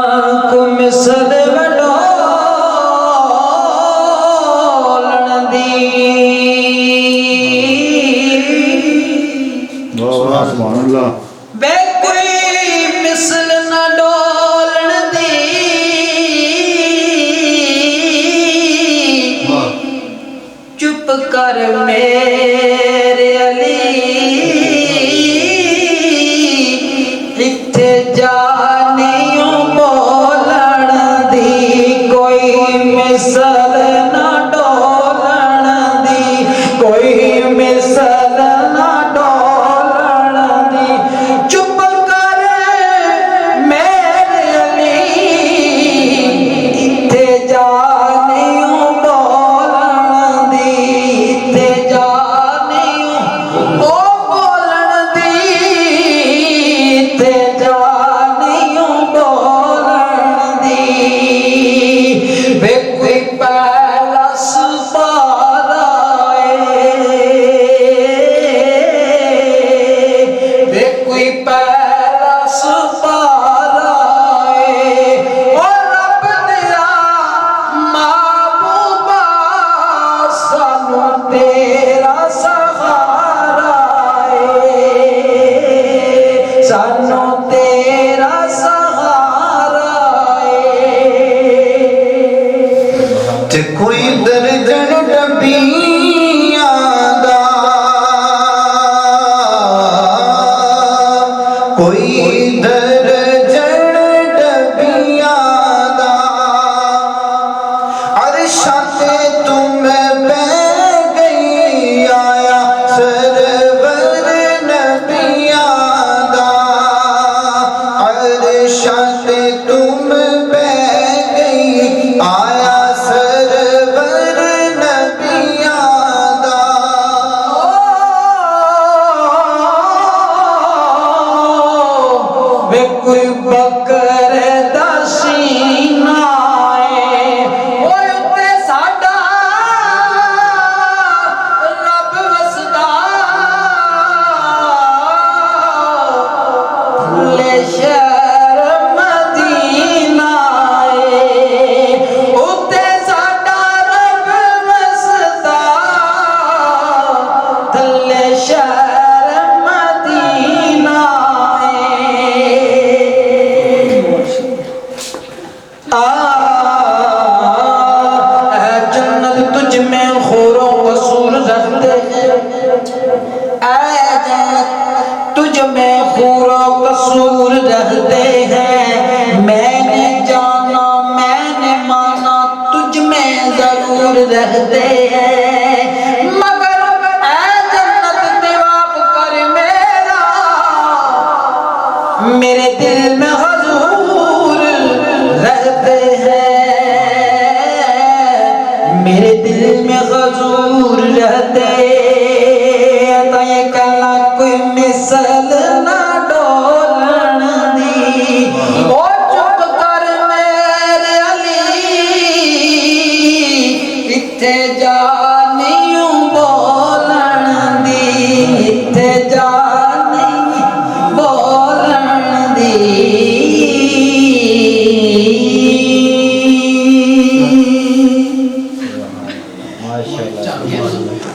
کو مثل وڈولن دی سبحان اللہ بے کوئی مثل نہ ڈولن دی چپ کر میرے علی اتھے جانیوں بولن دی کوئی مثل نہ ڈولن دی کوئی مثل نہ ڈولن دی چپ کر میرے علی اتھے جانیوں بولن دی اتھے جانیوں بولن دی اتھے جانیوں بولن دی وے کوئی پہلا سپارہ وے کوئی پہلا سپارہ اور رب دیا محبوبہ سانو تیرا سہارا سانو تیرا سہارا تے کوئی درجن ڈبیاں دا کوئی درجن ڈبیاں دا عرشاں تے تم بہ گئی آیا سرور نبیاں دا عرشاں تے تم بہ گئی آیا سرور نبیاں دا وے کوئی بکر دا سینہ اوے تے ساڈا رب وسدا لے شہر مدینہ اوتے ساڈا رب وسدا تھلے شہر مدینہ اے جنت تجھ میں خور و قصور رکھتے ہیں اے جنت تجھ میں خور و قصور رکھتے ہیں میں نے جانا میں نے مانا تجھ میں ضرور رہتے ہیں مگر اے جنت جواب کر میرے دل میں حضور رہتے ہیں میرے دل میں حضور رہتے ہیں تو یہ کہنا کوئی مثل